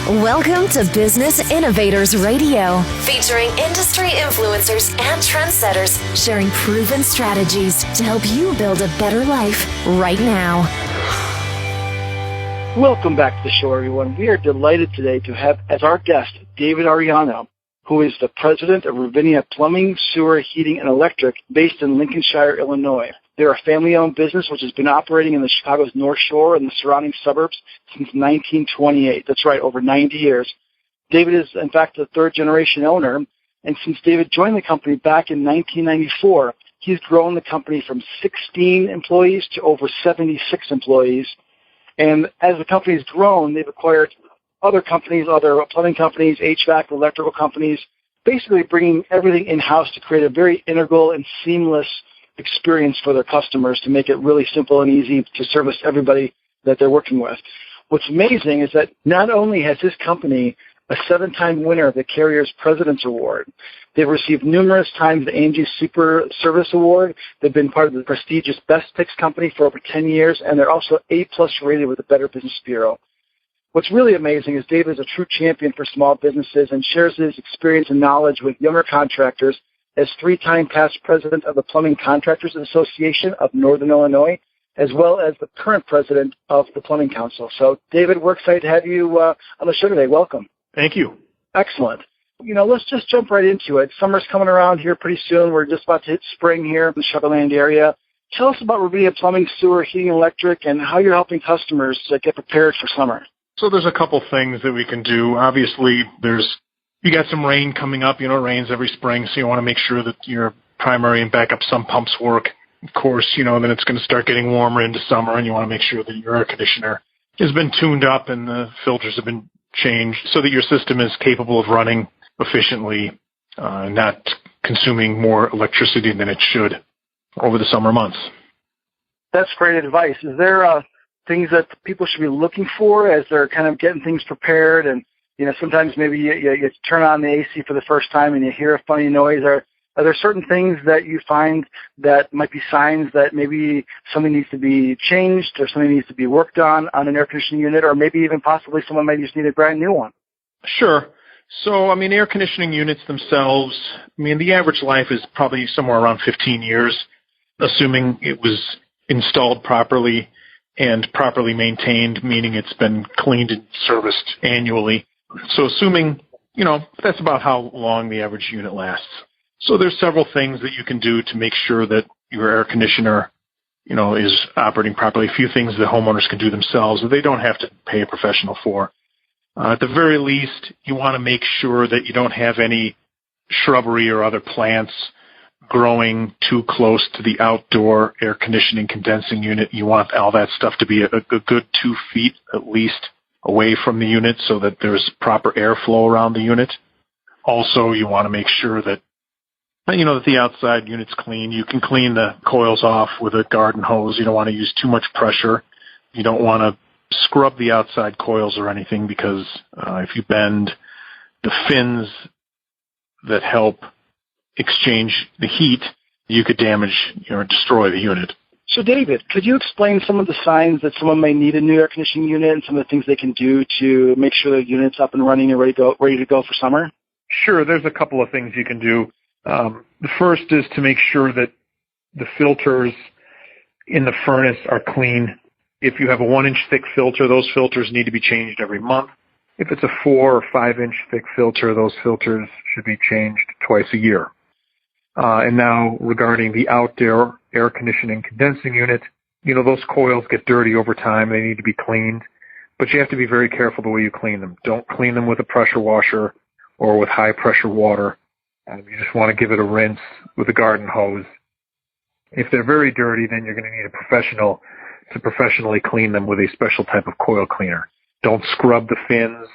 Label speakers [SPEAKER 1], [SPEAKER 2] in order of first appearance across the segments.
[SPEAKER 1] Welcome to Business Innovators Radio, featuring industry influencers and trendsetters sharing proven strategies to help you build a better life right now.
[SPEAKER 2] Welcome back to the show, everyone. We are delighted today to have as our guest David Ariano, who is the President of Ravinia Plumbing, Sewer, Heating, and Electric, based in Lincolnshire, Illinois. They're a family-owned business which has been operating in the Chicago's North Shore and the surrounding suburbs since 1928. That's right, over 90 years. David is, in fact, the third-generation owner, and since David joined the company back in 1994, he's grown the company from 16 employees to over 76 employees. And as the company's grown, they've acquired other companies, other plumbing companies, HVAC, electrical companies, basically bringing everything in-house to create a very integral and seamless experience for their customers to make it really simple and easy to service everybody that they're working with. What's amazing is that not only has this company a 7-time winner of the Carrier's President's Award, they've received numerous times the Angie Super Service Award. They've been part of the prestigious Best Picks company for over 10 years, and they're also A-plus rated with the Better Business Bureau. What's really amazing is David is a true champion for small businesses and shares his experience and knowledge with younger contractors as 3-time past president of the Plumbing Contractors Association of Northern Illinois, as well as the current president of the Plumbing Council. So, David, we're excited to have you on the show today. Welcome.
[SPEAKER 3] Thank you.
[SPEAKER 2] Excellent. Let's just jump right into it. Summer's coming around here pretty soon. We're just about to hit spring here in the Chicagoland area. Tell us about Ravinia Plumbing, Sewer, Heating, and Electric, and how you're helping customers get prepared for summer.
[SPEAKER 3] So there's a couple things that we can do. Obviously, you got some rain coming up. It rains every spring, so you want to make sure that your primary and backup sump pumps work. Of course, then it's going to start getting warmer into summer, and you want to make sure that your air conditioner has been tuned up and the filters have been changed so that your system is capable of running efficiently, not consuming more electricity than it should over the summer months.
[SPEAKER 2] That's great advice. Is there things that people should be looking for as they're kind of getting things prepared? And sometimes maybe you turn on the AC for the first time and you hear a funny noise. Are there certain things that you find that might be signs that maybe something needs to be changed or something needs to be worked on an air conditioning unit, or maybe even possibly someone might just need a brand new one?
[SPEAKER 3] Sure. So, air conditioning units themselves, the average life is probably somewhere around 15 years, assuming it was installed properly and properly maintained, meaning it's been cleaned and serviced annually. So assuming, that's about how long the average unit lasts. So there's several things that you can do to make sure that your air conditioner, is operating properly. A few things that homeowners can do themselves that they don't have to pay a professional for. At the very least, you want to make sure that you don't have any shrubbery or other plants growing too close to the outdoor air conditioning condensing unit. You want all that stuff to be a good 2 feet at least away from the unit so that there's proper airflow around the unit. Also, you want to make sure that that the outside unit's clean. You can clean the coils off with a garden hose. You don't want to use too much pressure. You don't want to scrub the outside coils or anything because if you bend the fins that help exchange the heat, you could damage or destroy the unit.
[SPEAKER 2] So, David, could you explain some of the signs that someone may need a new air conditioning unit and some of the things they can do to make sure the unit's up and running and ready to go for summer?
[SPEAKER 3] Sure. There's a couple of things you can do. The first is to make sure that the filters in the furnace are clean. If you have a 1-inch thick filter, those filters need to be changed every month. If it's a 4 or 5-inch thick filter, those filters should be changed twice a year. And now regarding the outdoor air conditioning condensing unit, those coils get dirty over time. They need to be cleaned, but you have to be very careful the way you clean them. Don't clean them with a pressure washer or with high pressure water. You just want to give it a rinse with a garden hose. If they're very dirty, then you're going to need a professional to professionally clean them with a special type of coil cleaner. Don't scrub the fins,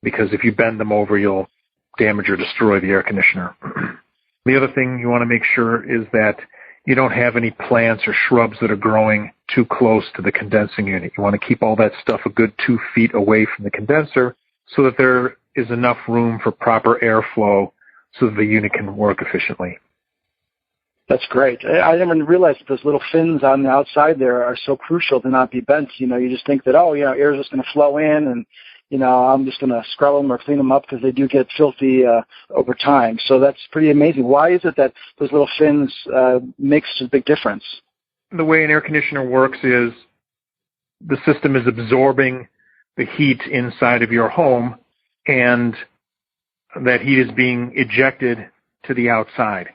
[SPEAKER 3] because if you bend them over, you'll damage or destroy the air conditioner. The other thing you want to make sure is that you don't have any plants or shrubs that are growing too close to the condensing unit. You want to keep all that stuff a good 2 feet away from the condenser so that there is enough room for proper airflow so that the unit can work efficiently.
[SPEAKER 2] That's great. I didn't realize that those little fins on the outside there are so crucial to not be bent. You just think that, air is just going to flow in and, I'm just going to scrub them or clean them up because they do get filthy over time. So that's pretty amazing. Why is it that those little fins make such a big difference?
[SPEAKER 3] The way an air conditioner works is the system is absorbing the heat inside of your home, and that heat is being ejected to the outside.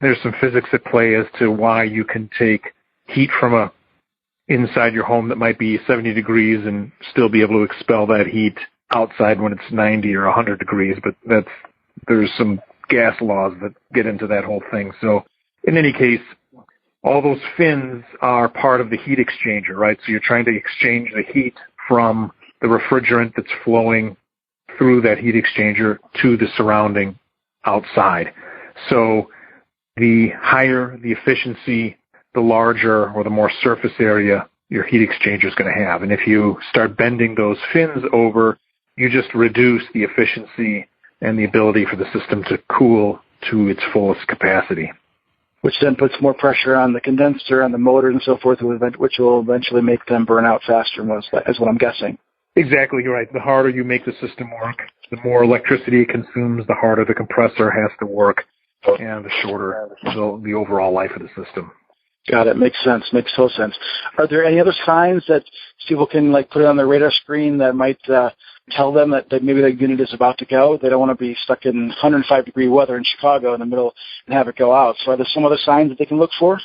[SPEAKER 3] There's some physics at play as to why you can take heat from inside your home that might be 70 degrees and still be able to expel that heat outside when it's 90 or 100 degrees, but there's some gas laws that get into that whole thing. So in any case, all those fins are part of the heat exchanger, right? So you're trying to exchange the heat from the refrigerant that's flowing through that heat exchanger to the surrounding outside. So the higher the efficiency, the larger or the more surface area your heat exchanger is going to have. And if you start bending those fins over, you just reduce the efficiency and the ability for the system to cool to its fullest capacity.
[SPEAKER 2] Which then puts more pressure on the condenser, on the motor, and so forth, which will eventually make them burn out faster, is what I'm guessing.
[SPEAKER 3] Exactly right. The harder you make the system work, the more electricity it consumes, the harder the compressor has to work, and the shorter the overall life of the system.
[SPEAKER 2] Got it. Makes sense. Makes total sense. Are there any other signs that people can put it on their radar screen that might tell them that maybe their unit is about to go? They don't want to be stuck in 105-degree weather in Chicago in the middle and have it go out. So are there some other signs that they can look for?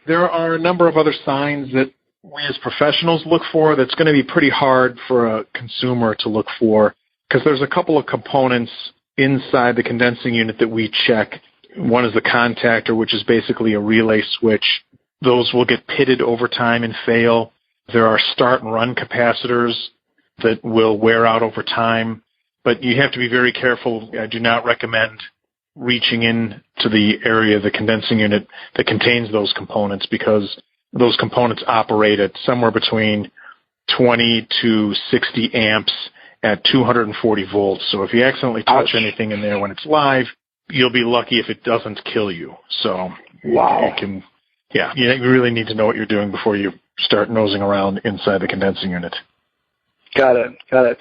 [SPEAKER 3] There are a number of other signs that we as professionals look for that's going to be pretty hard for a consumer to look for, because there's a couple of components inside the condensing unit that we check. One is the contactor, which is basically a relay switch. Those will get pitted over time and fail. There are start and run capacitors that will wear out over time, but you have to be very careful. I do not recommend reaching in to the area of the condensing unit that contains those components, because those components operate at somewhere between 20 to 60 amps at 240 volts. So if you accidentally touch anything in there when it's live, you'll be lucky if it doesn't kill you. So
[SPEAKER 2] wow.
[SPEAKER 3] You really need to know what you're doing before you start nosing around inside the condensing unit.
[SPEAKER 2] Got it.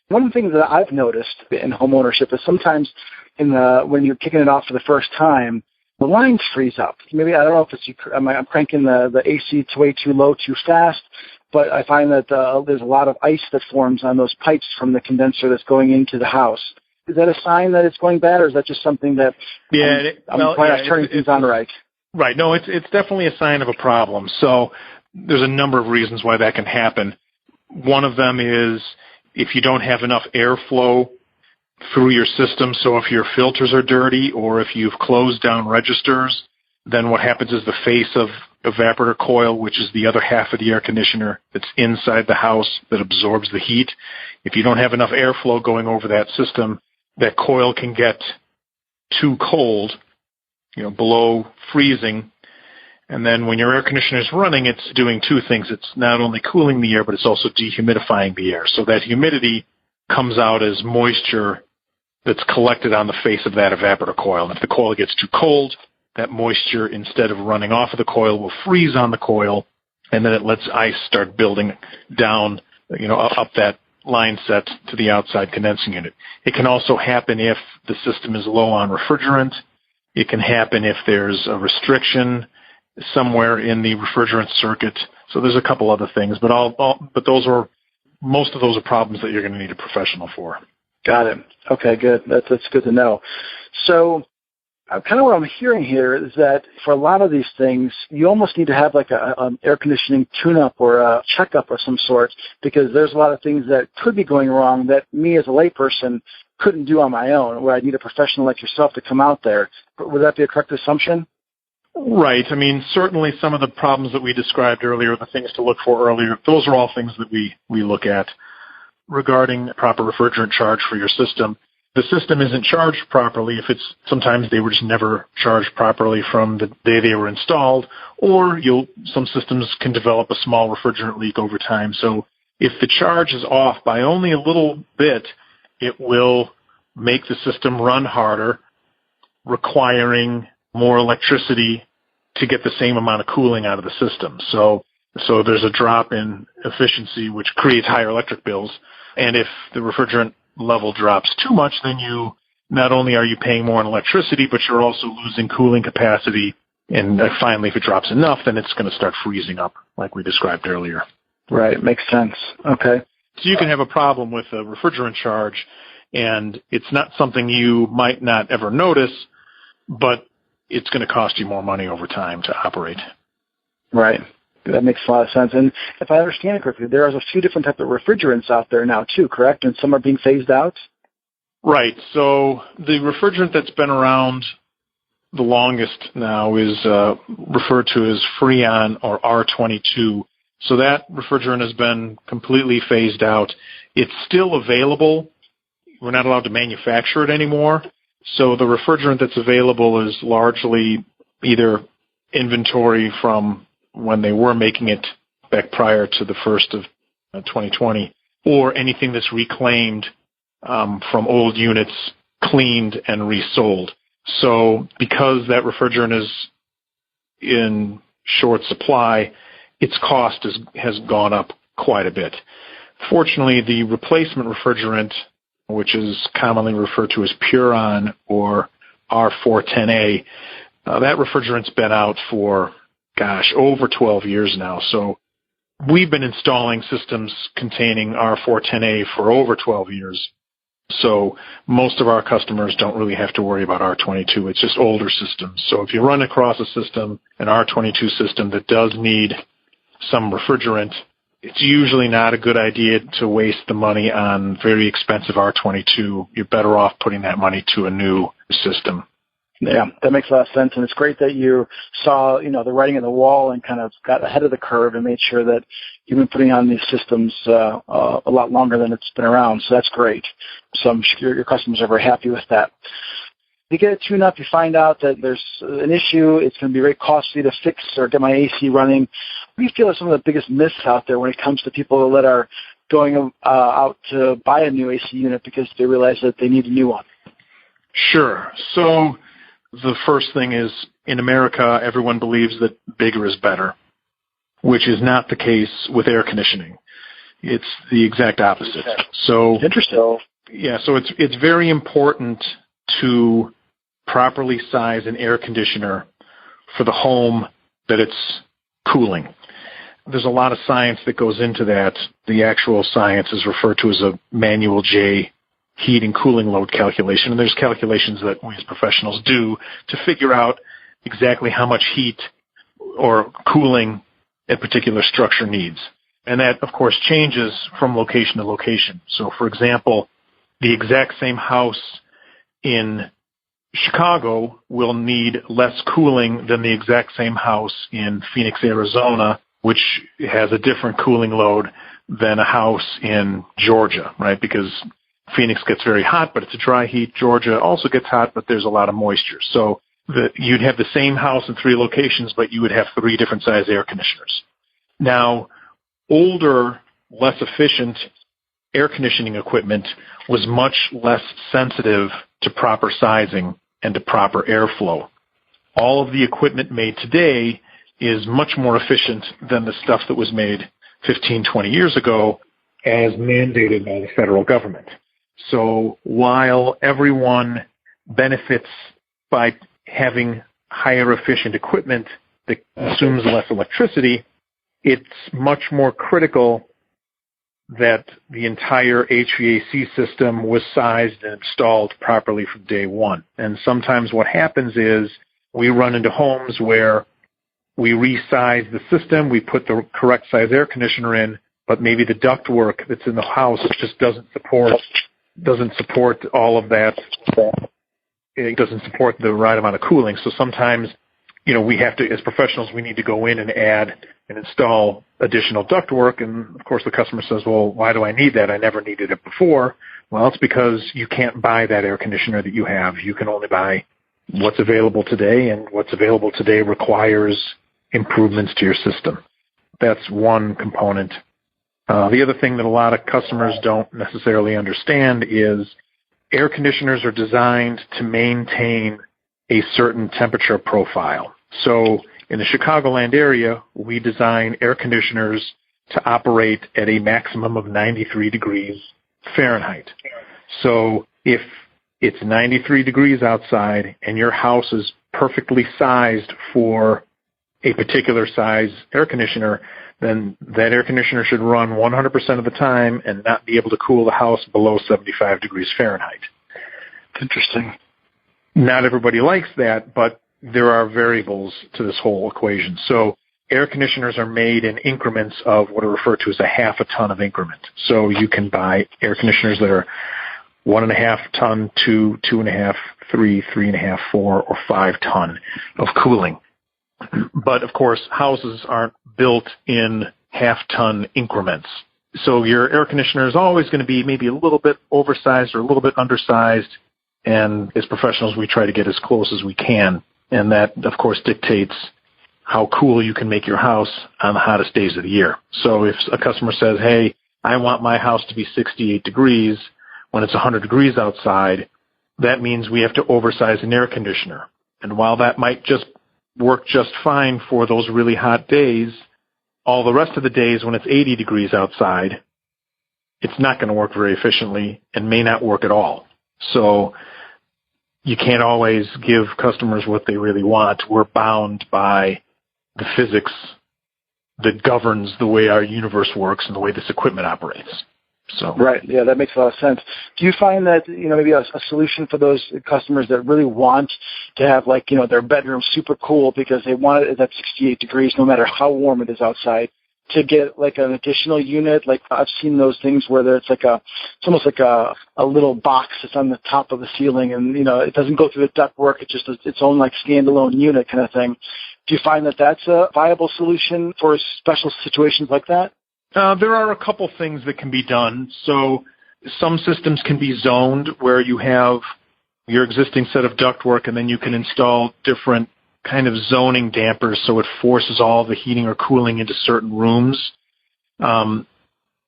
[SPEAKER 2] One of the things that I've noticed in home ownership is sometimes when you're kicking it off for the first time, the lines freeze up. Maybe, I don't know if I'm cranking the AC way too low too fast, but I find that there's a lot of ice that forms on those pipes from the condenser that's going into the house. Is that a sign that it's going bad, or is that just something that I'm turning things on right?
[SPEAKER 3] Right. No, it's definitely a sign of a problem. So there's a number of reasons why that can happen. One of them is if you don't have enough airflow through your system. So if your filters are dirty or if you've closed down registers, then what happens is the face of evaporator coil, which is the other half of the air conditioner that's inside the house that absorbs the heat. If you don't have enough airflow going over that system, that coil can get too cold, below freezing. And then when your air conditioner is running, it's doing two things. It's not only cooling the air, but it's also dehumidifying the air. So that humidity comes out as moisture that's collected on the face of that evaporator coil. And if the coil gets too cold, that moisture, instead of running off of the coil, will freeze on the coil, and then it lets ice start building down, up that line set to the outside condensing unit. It can also happen if the system is low on refrigerant. It can happen if there's a restriction somewhere in the refrigerant circuit. So there's a couple other things, but most of those are problems that you're going to need a professional for.
[SPEAKER 2] Got it. Okay, good. That's good to know. So kind of what I'm hearing here is that for a lot of these things, you almost need to have like an air conditioning tune-up or a checkup of some sort, because there's a lot of things that could be going wrong that me as a layperson couldn't do on my own, where I need a professional like yourself to come out there. Would that be a correct assumption?
[SPEAKER 3] Right. I mean, certainly some of the problems that we described earlier, the things to look for earlier, those are all things that we look at. Regarding proper refrigerant charge for your system, the system isn't charged properly sometimes they were just never charged properly from the day they were installed, or some systems can develop a small refrigerant leak over time. So if the charge is off by only a little bit, it will make the system run harder, requiring more electricity to get the same amount of cooling out of the system. So there's a drop in efficiency, which creates higher electric bills. And if the refrigerant level drops too much, then not only are you paying more on electricity, but you're also losing cooling capacity. And finally, if it drops enough, then it's going to start freezing up, like we described earlier.
[SPEAKER 2] Right. Makes sense. Okay.
[SPEAKER 3] So you can have a problem with a refrigerant charge, and it's not something you might not ever notice, but it's going to cost you more money over time to operate.
[SPEAKER 2] Right. That makes a lot of sense. And if I understand it correctly, there are a few different types of refrigerants out there now too, correct? And some are being phased out?
[SPEAKER 3] Right. So the refrigerant that's been around the longest now is referred to as Freon or R22. So that refrigerant has been completely phased out. It's still available. We're not allowed to manufacture it anymore. So the refrigerant that's available is largely either inventory from when they were making it back prior to the 1st of 2020, or anything that's reclaimed from old units, cleaned and resold. So because that refrigerant is in short supply, its cost has gone up quite a bit. Fortunately, the replacement refrigerant, which is commonly referred to as Puron or R410A, that refrigerant's been out for, over 12 years now. So we've been installing systems containing R410A for over 12 years. So most of our customers don't really have to worry about R22. It's just older systems. So if you run across a system, an R22 system that does need some refrigerant, it's usually not a good idea to waste the money on very expensive R22. You're better off putting that money to a new system.
[SPEAKER 2] Yeah, that makes a lot of sense. And it's great that you saw, the writing on the wall and kind of got ahead of the curve and made sure that you've been putting on these systems a lot longer than it's been around. So that's great. So I'm sure your customers are very happy with that. You get a tune-up, you find out that there's an issue, it's going to be very costly to fix or get my AC running. What do you feel are some of the biggest myths out there when it comes to people that are going out to buy a new AC unit because they realize that they need a new one?
[SPEAKER 3] Sure. So the first thing is, in America, everyone believes that bigger is better, which is not the case with air conditioning. It's the exact opposite. So
[SPEAKER 2] interesting.
[SPEAKER 3] Yeah, so it's very important to properly size an air conditioner for the home that it's cooling. There's a lot of science that goes into that. The actual science is referred to as a manual J heat and cooling load calculation, and there's calculations that we as professionals do to figure out exactly how much heat or cooling a particular structure needs. And that, of course, changes from location to location. So, for example, the exact same house in Chicago will need less cooling than the exact same house in Phoenix, Arizona, which has a different cooling load than a house in Georgia, right? Because Phoenix gets very hot, but it's a dry heat. Georgia also gets hot, but there's a lot of moisture. So you'd have the same house in 3 locations, but you would have 3 different size air conditioners. Now, older, less efficient air conditioning equipment was much less sensitive to proper sizing and to proper airflow. All of the equipment made today is much more efficient than the stuff that was made 15, 20 years ago as mandated by the federal government. So while everyone benefits by having higher efficient equipment that consumes less electricity, it's much more critical that the entire HVAC system was sized and installed properly from day one. And sometimes what happens is we run into homes where we resize the system, we put the correct size air conditioner in, but maybe the ductwork that's in the house just doesn't support all of that. It doesn't support the right amount of cooling. So sometimes, we have to, as professionals, we need to go in and add and install additional ductwork. And of course the customer says, well, why do I need that? I never needed it before. Well, it's because you can't buy that air conditioner that you have. You can only buy what's available today, and what's available today requires improvements to your system. That's one component. The other thing that a lot of customers don't necessarily understand is air conditioners are designed to maintain a certain temperature profile. So in the Chicagoland area, we design air conditioners to operate at a maximum of 93 degrees Fahrenheit. So if it's 93 degrees outside and your house is perfectly sized for a particular size air conditioner, then that air conditioner should run 100% of the time and not be able to cool the house below 75 degrees Fahrenheit.
[SPEAKER 2] Interesting.
[SPEAKER 3] Not everybody likes that, but there are variables to this whole equation. So air conditioners are made in increments of what are referred to as a half a ton of increment. So you can buy air conditioners that are 1.5 ton, 2, 2.5, 3, 3.5, 4, or 5 ton of cooling. But of course, houses aren't built in half-ton increments. So your air conditioner is always going to be maybe a little bit oversized or a little bit undersized. And as professionals, we try to get as close as we can. And that, of course, dictates how cool you can make your house on the hottest days of the year. So if a customer says, hey, I want my house to be 68 degrees when it's 100 degrees outside, that means we have to oversize an air conditioner. And while that might just work just fine for those really hot days, all the rest of the days when it's 80 degrees outside, it's not going to work very efficiently and may not work at all. So you can't always give customers what they really want. We're bound by the physics that governs the way our universe works and the way this equipment operates. So
[SPEAKER 2] right, yeah, that makes a lot of sense. Do you find that, maybe a solution for those customers that really want to have, their bedroom super cool because they want it at 68 degrees no matter how warm it is outside, to get an additional unit? I've seen those things where it's almost like a little box that's on the top of the ceiling, and it doesn't go through the ductwork. It's just its own standalone unit kind of thing. Do you find that that's a viable solution for special situations like that?
[SPEAKER 3] There are a couple things that can be done. So some systems can be zoned where you have your existing set of ductwork and then you can install different kind of zoning dampers so it forces all the heating or cooling into certain rooms. In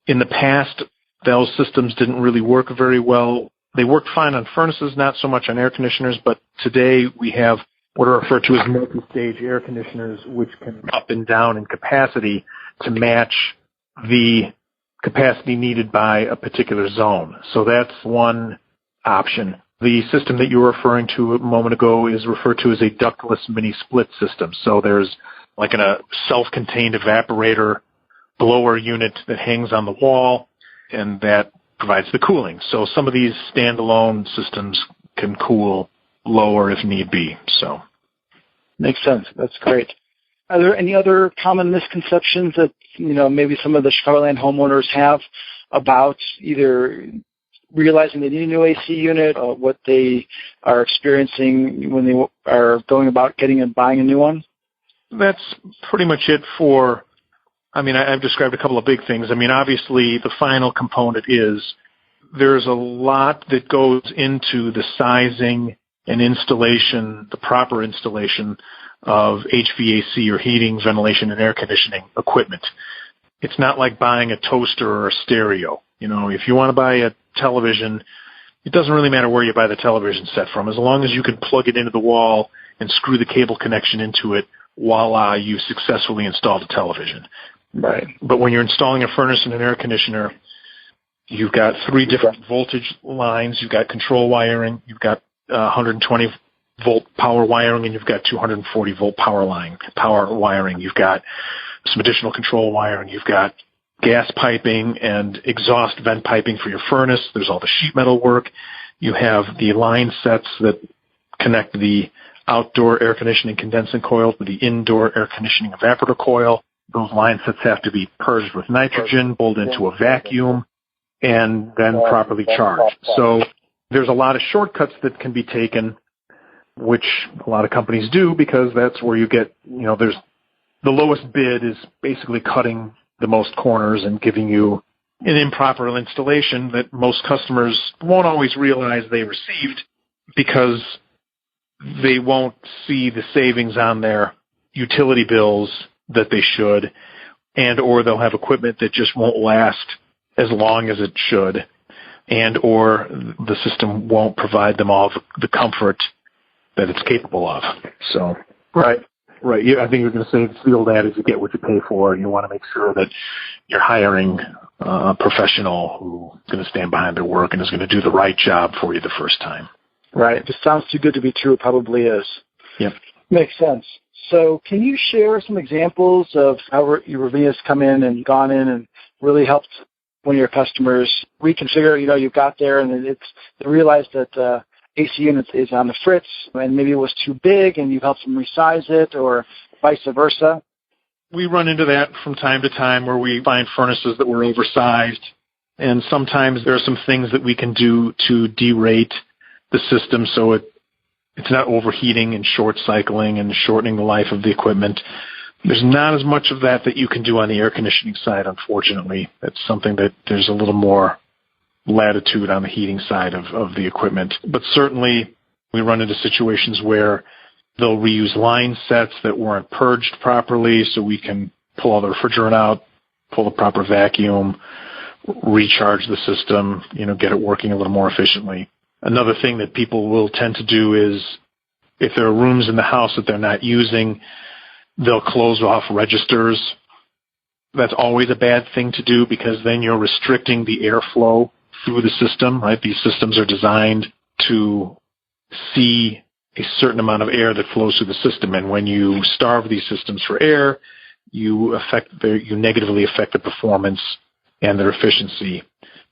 [SPEAKER 3] the past, those systems didn't really work very well. They worked fine on furnaces, not so much on air conditioners, but today we have what are referred to as multi-stage air conditioners, which can up and down in capacity to match the capacity needed by a particular zone. So that's one option. The system that you were referring to a moment ago is referred to as a ductless mini-split system. So there's a self-contained evaporator blower unit that hangs on the wall, and that provides the cooling. So some of these standalone systems can cool lower if need be. So
[SPEAKER 2] makes sense. That's great. Are there any other common misconceptions that, maybe some of the Chicagoland homeowners have about either realizing they need a new AC unit or what they are experiencing when they are going about getting and buying a new one?
[SPEAKER 3] That's pretty much it for, I've described a couple of big things. Obviously the final component is there's a lot that goes into the sizing and installation, the proper installation of HVAC or heating, ventilation, and air conditioning equipment. It's not like buying a toaster or a stereo. If you want to buy a television, it doesn't really matter where you buy the television set from. As long as you can plug it into the wall and screw the cable connection into it, voila, you've successfully installed a television.
[SPEAKER 2] Right.
[SPEAKER 3] But when you're installing a furnace and an air conditioner, you've got 3 different voltage lines. You've got control wiring. You've got 120-volt power wiring, and you've got 240-volt power wiring. You've got some additional control wiring. You've got gas piping and exhaust vent piping for your furnace. There's all the sheet metal work. You have the line sets that connect the outdoor air conditioning condensing coil to the indoor air conditioning evaporator coil. Those line sets have to be purged with nitrogen, pulled into a vacuum, and then properly charged. So there's a lot of shortcuts that can be taken, which a lot of companies do, because that's where you get, there's the lowest bid is basically cutting the most corners and giving you an improper installation that most customers won't always realize they received because they won't see the savings on their utility bills that they should, and or they'll have equipment that just won't last as long as it should, and or the system won't provide them all the comfort that it's capable of. So
[SPEAKER 2] right.
[SPEAKER 3] Right. I think you're going to say it's the old adage, you get what you pay for, and you want to make sure that you're hiring a professional who's going to stand behind their work and is going to do the right job for you the first time.
[SPEAKER 2] Right. If it sounds too good to be true, it probably is.
[SPEAKER 3] Yep.
[SPEAKER 2] Makes sense. So can you share some examples of how your Ravinia's come in and gone in and really helped one of your customers reconfigure, you got there and they realized that AC unit is on the fritz and maybe it was too big and you helped them resize it or vice versa?
[SPEAKER 3] We run into that from time to time where we find furnaces that were oversized, and sometimes there are some things that we can do to derate the system so it's not overheating and short cycling and shortening the life of the equipment. There's not as much of that you can do on the air conditioning side, unfortunately. That's something that there's a little more latitude on the heating side of the equipment. But certainly we run into situations where they'll reuse line sets that weren't purged properly, so we can pull all the refrigerant out, pull the proper vacuum, recharge the system, get it working a little more efficiently. Another thing that people will tend to do is if there are rooms in the house that they're not using, they'll close off registers. That's always a bad thing to do because then you're restricting the airflow through the system, right? These systems are designed to see a certain amount of air that flows through the system, and when you starve these systems for air, you negatively affect the performance and their efficiency,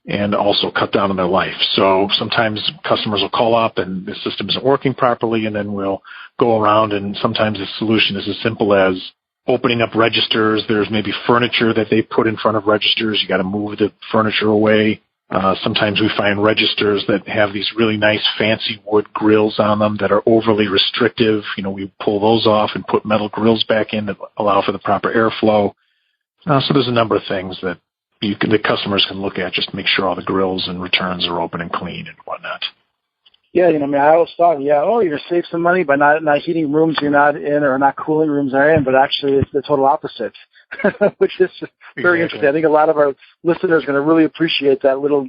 [SPEAKER 3] and also cut down on their life. So sometimes customers will call up and the system isn't working properly, and then we'll go around, and sometimes the solution is as simple as opening up registers. There's maybe furniture that they put in front of registers. You got to move the furniture away. Sometimes we find registers that have these really nice fancy wood grills on them that are overly restrictive. We pull those off and put metal grills back in that allow for the proper airflow. So there's a number of things that the customers can look at just to make sure all the grills and returns are open and clean and whatnot.
[SPEAKER 2] Yeah, I always thought, you're going to save some money by not heating rooms you're not in or not cooling rooms you're in, but actually it's the total opposite, which is very interesting. I think a lot of our listeners are going to really appreciate that little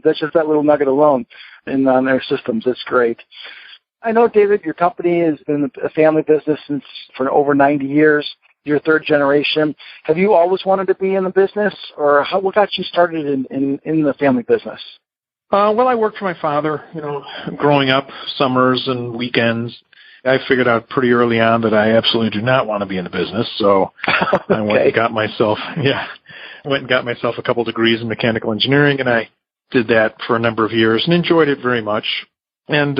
[SPEAKER 2] nugget alone on their systems. It's great. I know, David, your company has been a family business for over 90 years. You're third generation. Have you always wanted to be in the business, or what got you started in the family business?
[SPEAKER 3] Well, I worked for my father, growing up, summers and weekends. I figured out pretty early on that I absolutely do not want to be in the business, so okay. I went and got myself a couple degrees in mechanical engineering, and I did that for a number of years and enjoyed it very much. And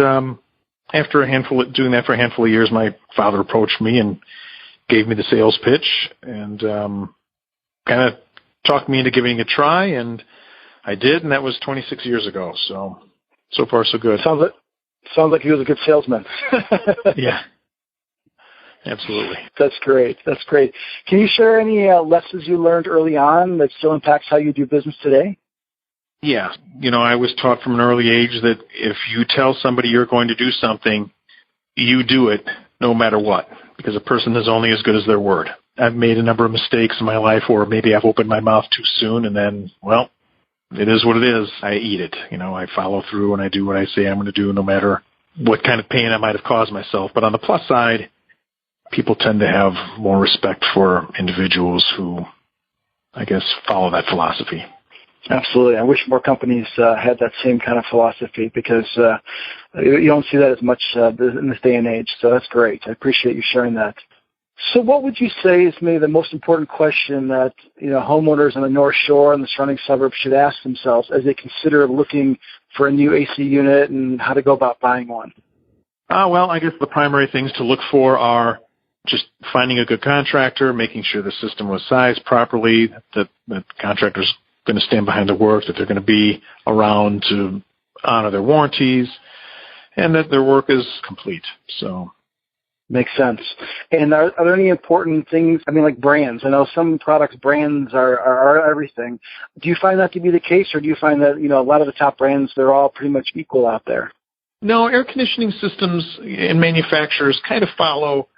[SPEAKER 3] after doing that for a handful of years, my father approached me and gave me the sales pitch and kind of talked me into giving it a try, and I did, and that was 26 years ago. So far, so good.
[SPEAKER 2] Sounds like he was a good salesman.
[SPEAKER 3] Yeah, absolutely.
[SPEAKER 2] That's great. Can you share any lessons you learned early on that still impacts how you do business today?
[SPEAKER 3] Yeah. I was taught from an early age that if you tell somebody you're going to do something, you do it no matter what, because a person is only as good as their word. I've made a number of mistakes in my life where maybe I've opened my mouth too soon, and then, it is what it is. I eat it. I follow through and I do what I say I'm going to do no matter what kind of pain I might have caused myself. But on the plus side, people tend to have more respect for individuals who, I guess, follow that philosophy.
[SPEAKER 2] Absolutely. I wish more companies had that same kind of philosophy because you don't see that as much in this day and age. So that's great. I appreciate you sharing that. So what would you say is maybe the most important question that homeowners on the North Shore and the surrounding suburbs should ask themselves as they consider looking for a new AC unit and how to go about buying one?
[SPEAKER 3] Well, I guess the primary things to look for are just finding a good contractor, making sure the system was sized properly, that the contractor's going to stand behind the work, that they're going to be around to honor their warranties, and that their work is complete. So.
[SPEAKER 2] Makes sense. And are there any important things, like brands? I know some products, brands are everything. Do you find that to be the case, or do you find that, a lot of the top brands, they're all pretty much equal out there?
[SPEAKER 3] No, air conditioning systems and manufacturers kind of follow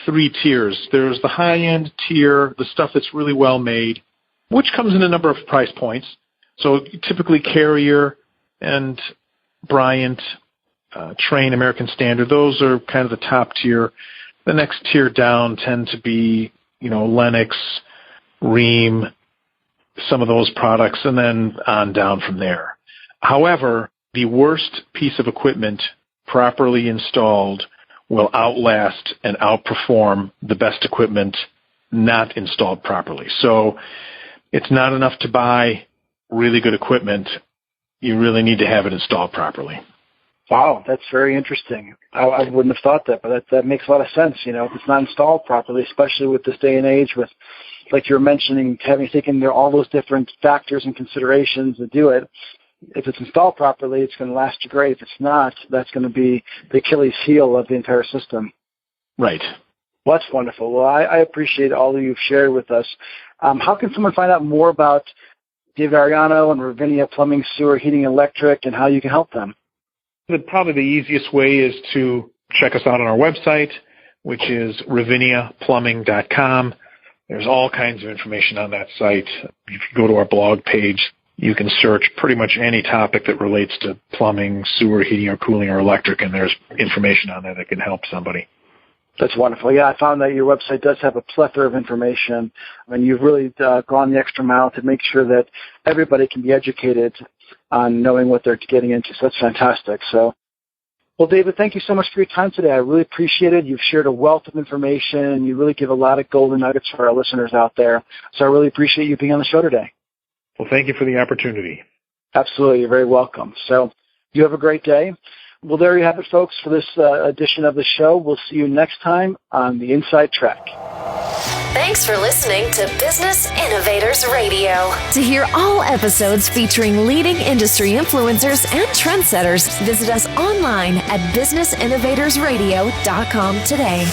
[SPEAKER 3] three tiers. There's the high-end tier, the stuff that's really well made, which comes in a number of price points. So typically Carrier and Bryant, Train, American Standard, those are kind of the top tier The next tier down tend to be, Lennox, Rheem, some of those products, and then on down from there. However, the worst piece of equipment properly installed will outlast and outperform the best equipment not installed properly. So it's not enough to buy really good equipment. You really need to have it installed properly.
[SPEAKER 2] Wow, that's very interesting. I wouldn't have thought that, but that makes a lot of sense. If it's not installed properly, especially with this day and age, with, like you were mentioning, taking all those different factors and considerations to do it. If it's installed properly, it's going to last you great. If it's not, that's going to be the Achilles heel of the entire system.
[SPEAKER 3] Right.
[SPEAKER 2] Well, that's wonderful. Well, I appreciate all that you've shared with us. How can someone find out more about David Ariano and Ravinia Plumbing, Sewer, Heating, Electric, and how you can help them?
[SPEAKER 3] Probably the easiest way is to check us out on our website, which is raviniaplumbing.com. There's all kinds of information on that site. If you go to our blog page, you can search pretty much any topic that relates to plumbing, sewer, heating, or cooling, or electric, and there's information on there that can help somebody.
[SPEAKER 2] That's wonderful. Yeah, I found that your website does have a plethora of information. You've really gone the extra mile to make sure that everybody can be educated on knowing what they're getting into. So that's fantastic. Well, David, thank you so much for your time today. I really appreciate it. You've shared a wealth of information, and you really give a lot of golden nuggets for our listeners out there. So I really appreciate you being on the show today.
[SPEAKER 3] Well, thank you for the opportunity.
[SPEAKER 2] Absolutely. You're very welcome. So you have a great day. Well, there you have it, folks, for this edition of the show. We'll see you next time on The Inside Track.
[SPEAKER 1] Thanks for listening to Business Innovators Radio. To hear all episodes featuring leading industry influencers and trendsetters, visit us online at businessinnovatorsradio.com today.